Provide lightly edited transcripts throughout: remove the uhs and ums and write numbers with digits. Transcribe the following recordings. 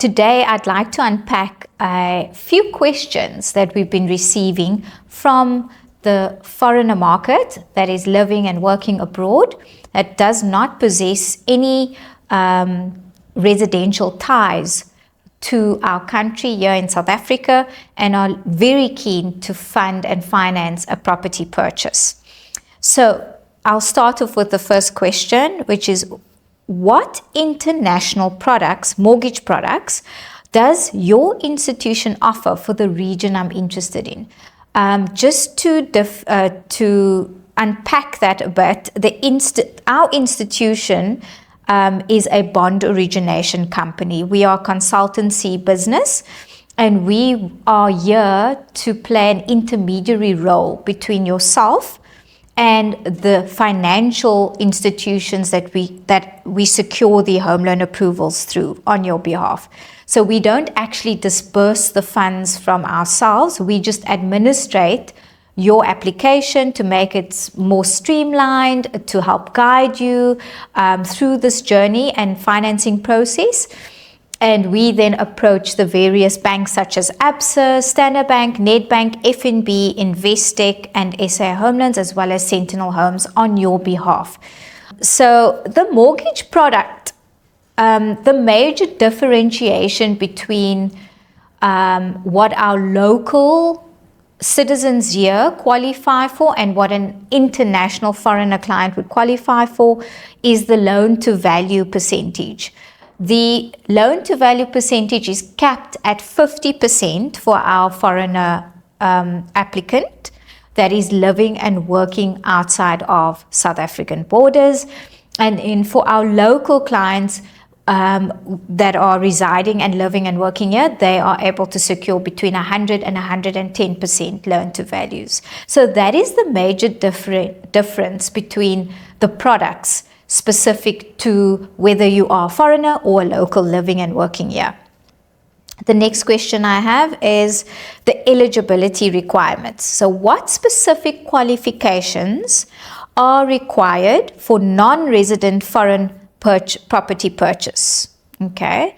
today I'd like to unpack a few questions that we've been receiving from the foreigner market that is living and working abroad, that does not possess any residential ties to our country here in South Africa and are very keen to fund and finance a property purchase. So I'll start off with the first question, which is, what international products, mortgage products, does your institution offer for the region I'm interested in? Just to unpack that a bit, our institution is a bond origination company. We are a consultancy business, and we are here to play an intermediary role between yourself and the financial institutions that we secure the home loan approvals through on your behalf. So we don't actually disperse the funds from ourselves. We just administrate your application to make it more streamlined, to help guide you through this journey and financing process. And we then approach the various banks such as ABSA, Standard Bank, Nedbank, FNB, Investec, and SA Home Loans, as well as Sentinel Homes on your behalf. So the mortgage product, the major differentiation between what our local citizens here qualify for and what an international foreigner client would qualify for is the loan to value percentage. The loan to value percentage is capped at 50% for our foreigner applicant that is living and working outside of South African borders. And in for our local clients that are residing and living and working here, they are able to secure between 100 and 110% loan to values. So that is the major difference between the products specific to whether you are a foreigner or a local living and working here. The next question I have is the eligibility requirements. So what specific qualifications are required for non-resident foreign property purchase? Okay.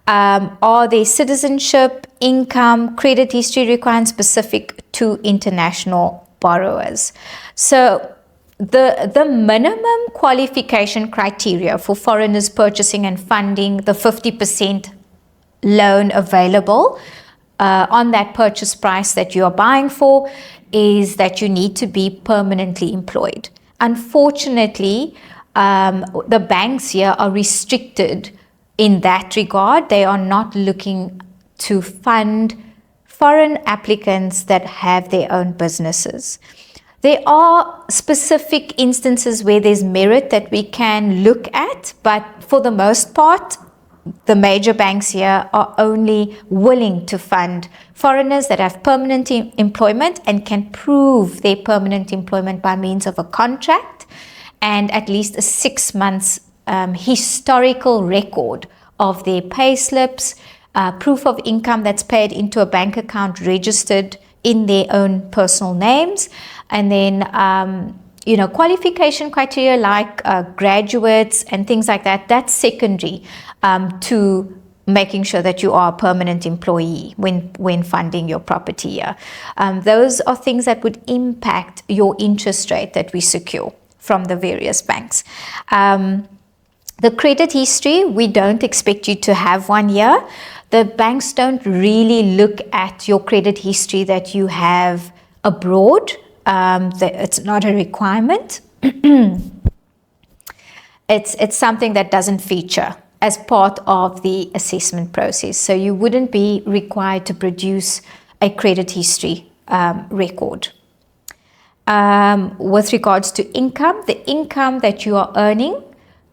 Are there citizenship, income, credit history requirements specific to international borrowers? So the minimum qualification criteria for foreigners purchasing and funding the 50% loan available on that purchase price that you are buying for is that you need to be permanently employed. Unfortunately, the banks here are restricted in that regard. They are not looking to fund foreign applicants that have their own businesses. There are specific instances where there's merit that we can look at, but for the most part, the major banks here are only willing to fund foreigners that have permanent employment and can prove their permanent employment by means of a contract and at least a 6 months historical record of their pay slips, proof of income that's paid into a bank account registered in their own personal names, and then qualification criteria like graduates and things like that. That's secondary to making sure that you are a permanent employee when funding your property here. Those are things that would impact your interest rate that we secure from the various banks. The credit history, we don't expect you to have one here. The banks don't really look at your credit history that you have abroad. It's not a requirement. It's something that doesn't feature as part of the assessment process. So you wouldn't be required to produce a credit history record. With regards to income, the income that you are earning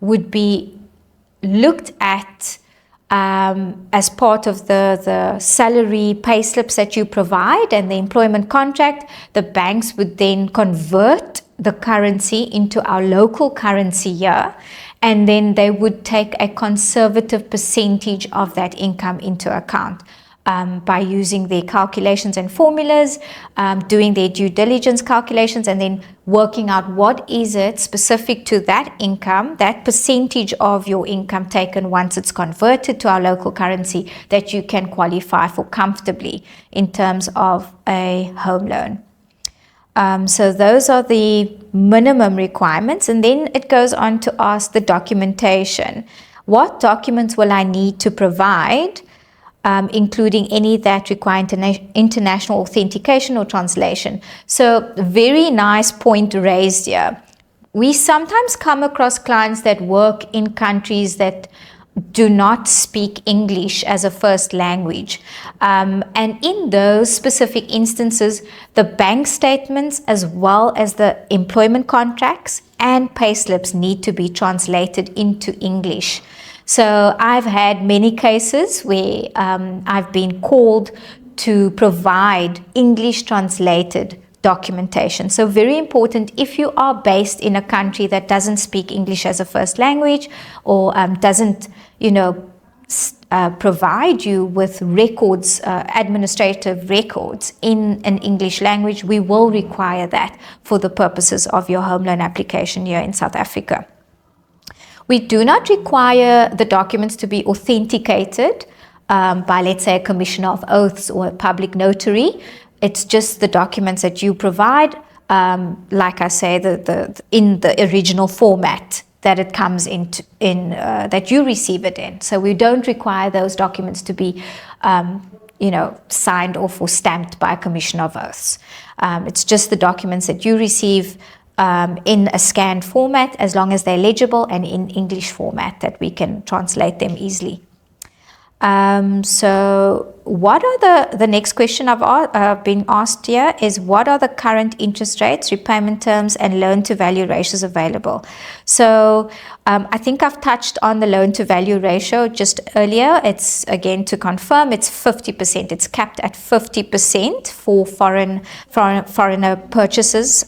would be looked at as part of the salary pay slips that you provide and the employment contract. The banks would then convert the currency into our local currency here, and then they would take a conservative percentage of that income into account by using their calculations and formulas, doing their due diligence calculations, and then working out what is it specific to that income, that percentage of your income taken once it's converted to our local currency, that you can qualify for comfortably in terms of a home loan. So those are the minimum requirements, and then it goes on to ask the documentation. What documents will I need to provide, including any that require international authentication or translation? So very nice point raised here. We sometimes come across clients that work in countries that do not speak English as a first language. And in those specific instances, the bank statements as well as the employment contracts and payslips need to be translated into English. So I've had many cases where I've been called to provide English translated documentation. So very important, if you are based in a country that doesn't speak English as a first language, or doesn't, provide you with records, administrative records in an English language, we will require that for the purposes of your home loan application here in South Africa. We do not require the documents to be authenticated by, let's say, a commissioner of oaths or a public notary. It's just the documents that you provide, like I say, in the original format that it comes in that you receive it in. So we don't require those documents to be, signed off or stamped by a commissioner of oaths. It's just the documents that you receive in a scanned format, as long as they're legible, and in English format that we can translate them easily. So what are the next question I've been asked here is, what are the current interest rates, repayment terms, and loan to value ratios available? So I think I've touched on the loan to value ratio just earlier. It's, again, to confirm, it's 50%. It's capped at 50% for foreigner purchases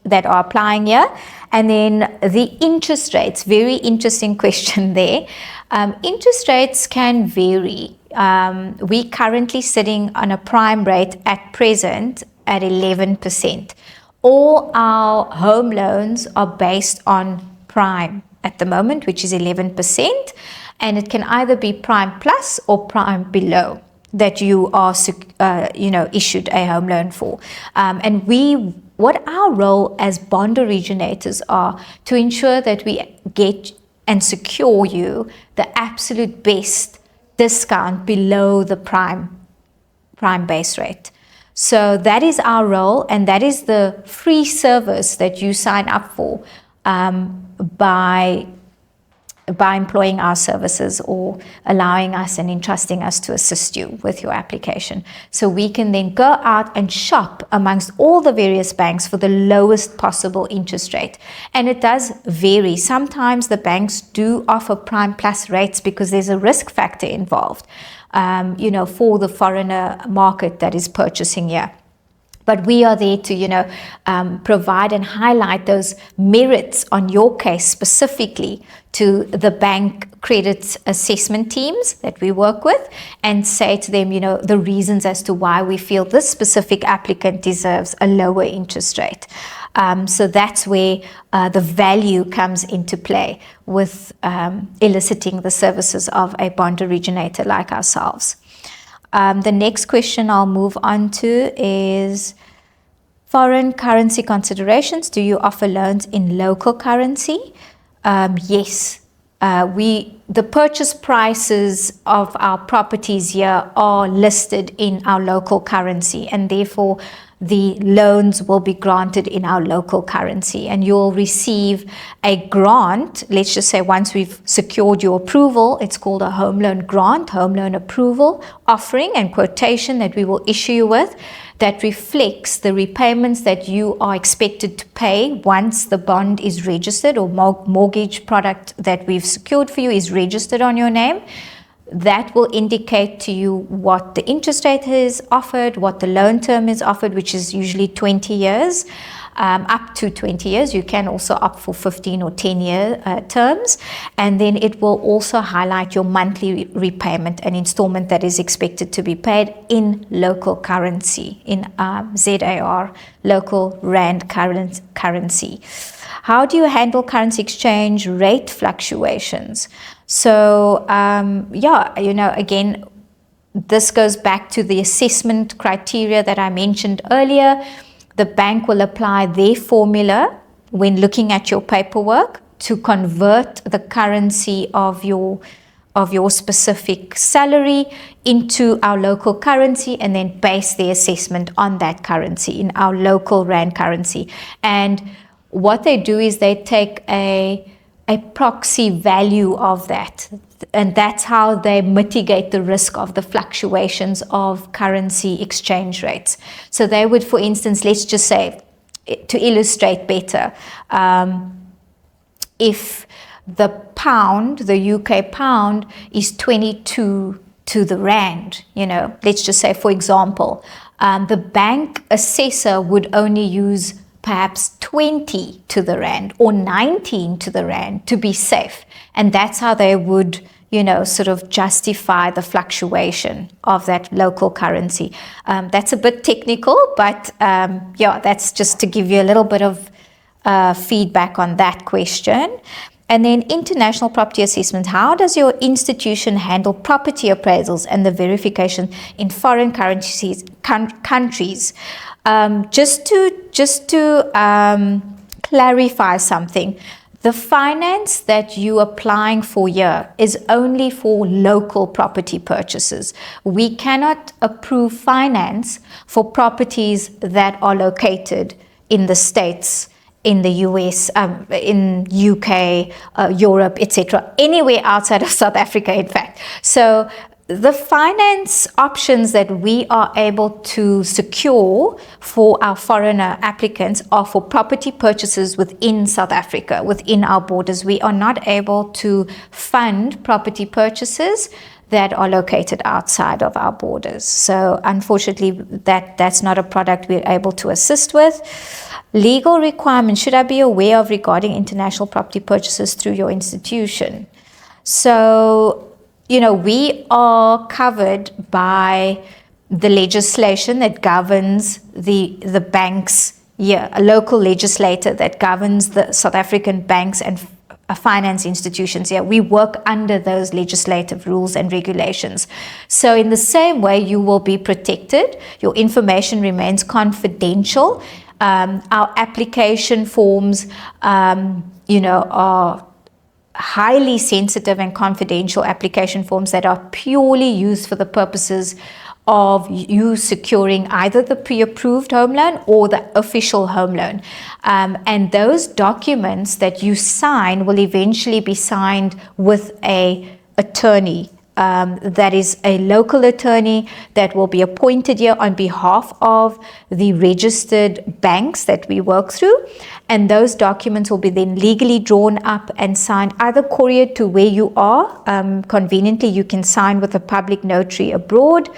that are applying here. And then the interest rates, very interesting question there. Interest rates can vary. We currently sitting on a prime rate at present at 11%. All our home loans are based on prime at the moment, which is 11%, and it can either be prime plus or prime below that you are, issued a home loan for. And what our role as bond originators are to ensure that we get and secure you the absolute best discount below the prime base rate. So that is our role, and that is the free service that you sign up for by employing our services or allowing us and entrusting us to assist you with your application. So we can then go out and shop amongst all the various banks for the lowest possible interest rate. And it does vary. Sometimes the banks do offer prime plus rates because there's a risk factor involved, for the foreigner market that is purchasing here. But we are there to, provide and highlight those merits on your case specifically to the bank credit assessment teams that we work with, and say to them, the reasons as to why we feel this specific applicant deserves a lower interest rate. So that's where the value comes into play with eliciting the services of a bond originator like ourselves. The next question I'll move on to is foreign currency considerations. Do you offer loans in local currency? Yes. The purchase prices of our properties here are listed in our local currency, and therefore the loans will be granted in our local currency, and you'll receive a grant. Let's just say once we've secured your approval, it's called a home loan grant, home loan approval offering and quotation that we will issue you with, that reflects the repayments that you are expected to pay once the bond is registered, or mortgage product that we've secured for you is registered on your name. that will indicate to you what the interest rate is offered, what the loan term is offered, which is usually 20 years, up to 20 years. You can also opt for 15 or 10-year terms. And then it will also highlight your monthly repayment and installment that is expected to be paid in local currency, in ZAR, local rand currency. How do you handle currency exchange rate fluctuations? So, again, this goes back to the assessment criteria that I mentioned earlier. The bank will apply their formula when looking at your paperwork to convert the currency of your specific salary into our local currency, and then base the assessment on that currency, in our local rand currency. And what they do is they take a proxy value of that, and that's how they mitigate the risk of the fluctuations of currency exchange rates. So they would, for instance, let's just say, to illustrate better, if the pound, the UK pound, is 22 to the rand, let's just say, for example, the bank assessor would only use perhaps 20 to the rand or 19 to the rand to be safe. And that's how they would, sort of justify the fluctuation of that local currency. That's a bit technical, but that's just to give you a little bit of feedback on that question. And then international property assessment. How does your institution handle property appraisals and the verification in foreign countries? Just to clarify something, the finance that you're applying for here is only for local property purchases. We cannot approve finance for properties that are located in the States, in the US, in UK, Europe, etc., anywhere outside of South Africa, in fact. So the finance options that we are able to secure for our foreigner applicants are for property purchases within South Africa, within our borders. We are not able to fund property purchases that are located outside of our borders. So unfortunately, that's not a product we're able to assist with. Legal requirements, should I be aware of regarding international property purchases through your institution? So, we are covered by the legislation that governs the banks here, a local legislator that governs the South African banks and finance institutions here. We work under those legislative rules and regulations. So in the same way, you will be protected. Your information remains confidential. Our application forms, are highly sensitive and confidential application forms that are purely used for the purposes of you securing either the pre-approved home loan or the official home loan. And those documents that you sign will eventually be signed with an attorney. That is a local attorney that will be appointed here on behalf of the registered banks that we work through. And those documents will be then legally drawn up and signed, either couriered to where you are. Conveniently, you can sign with a public notary abroad.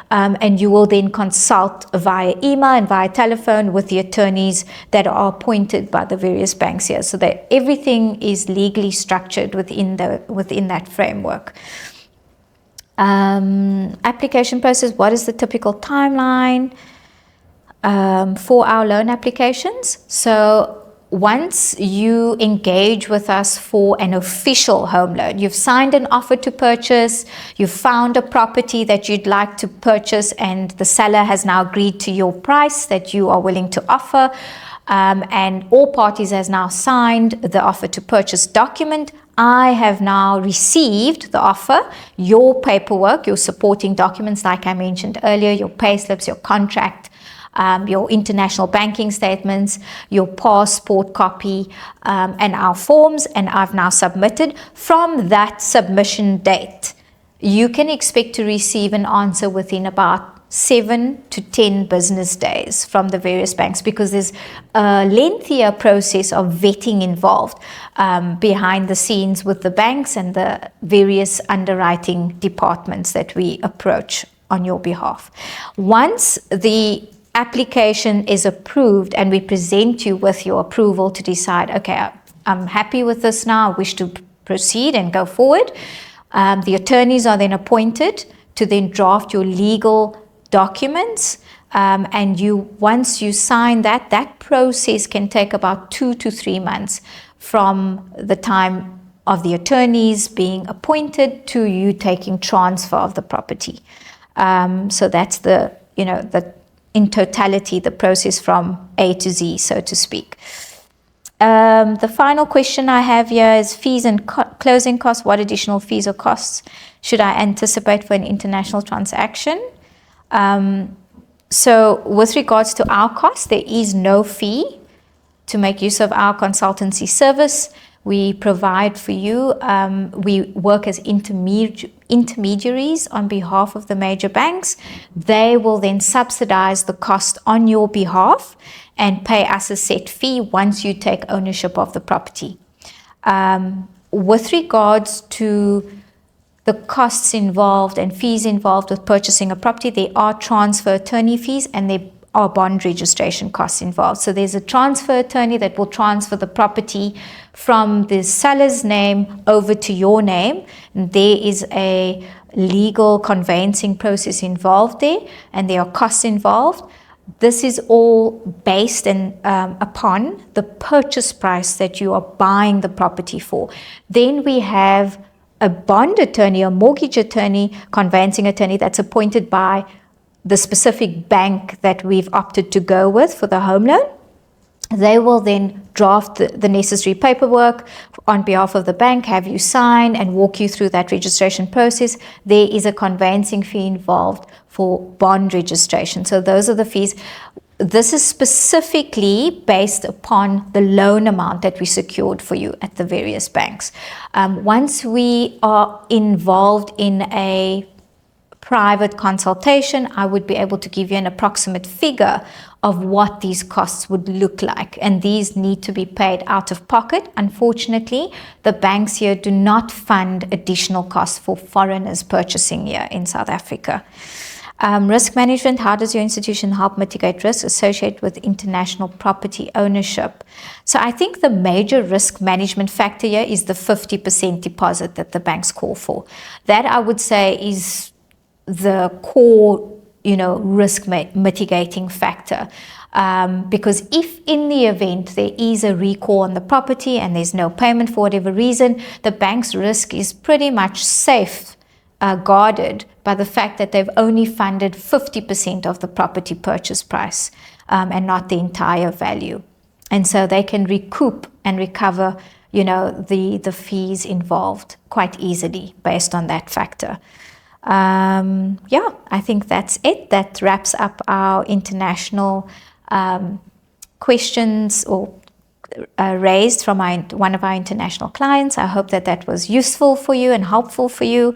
And you will then consult via email and via telephone with the attorneys that are appointed by the various banks here, so that everything is legally structured within that framework. Application process, what is the typical timeline for our loan applications? So once you engage with us for an official home loan, you've signed an offer to purchase, you've found a property that you'd like to purchase, and the seller has now agreed to your price that you are willing to offer, and all parties has now signed the offer to purchase document. I have now received the offer, your paperwork, your supporting documents, like I mentioned earlier, your payslips, your contract, your international banking statements, your passport copy, and our forms, and I've now submitted. From that submission date, you can expect to receive an answer within about 7 to 10 business days from the various banks, because there's a lengthier process of vetting involved behind the scenes with the banks and the various underwriting departments that we approach on your behalf. Once the application is approved and we present you with your approval to decide, okay, I'm happy with this now, I wish to proceed and go forward, the attorneys are then appointed to then draft your legal documents, and once you sign that process can take about 2 to 3 months from the time of the attorneys being appointed to you taking transfer of the property. So that's in totality the process from A to Z, so to speak. The final question I have here is fees and closing costs. What additional fees or costs should I anticipate for an international transaction? So with regards to our costs, there is no fee to make use of our consultancy service. We provide for you, we work as intermediaries on behalf of the major banks. They will then subsidize the cost on your behalf and pay us a set fee once you take ownership of the property. With regards to the costs involved and fees involved with purchasing a property, there are transfer attorney fees and there are bond registration costs involved. So there's a transfer attorney that will transfer the property from the seller's name over to your name. And there is a legal conveyancing process involved there, and there are costs involved. This is all based upon the purchase price that you are buying the property for. Then we have a bond attorney, a mortgage attorney, conveyancing attorney that's appointed by the specific bank that we've opted to go with for the home loan. They will then draft the necessary paperwork on behalf of the bank, have you sign and walk you through that registration process. There is a conveyancing fee involved for bond registration. So those are the fees. This is specifically based upon the loan amount that we secured for you at the various banks. Once we are involved in a private consultation, I would be able to give you an approximate figure of what these costs would look like, and these need to be paid out of pocket. Unfortunately, the banks here do not fund additional costs for foreigners purchasing here in South Africa. Risk management, how does your institution help mitigate risks associated with international property ownership? So I think the major risk management factor here is the 50% deposit that the banks call for. That I would say is the core, risk mitigating factor. Because if in the event there is a recall on the property and there's no payment for whatever reason, the bank's risk is pretty much safe, guarded by the fact that they've only funded 50% of the property purchase price and not the entire value. And so they can recoup and recover, the fees involved quite easily based on that factor. I think that's it. That wraps up our international questions or raised from one of our international clients. I hope that was useful for you and helpful for you.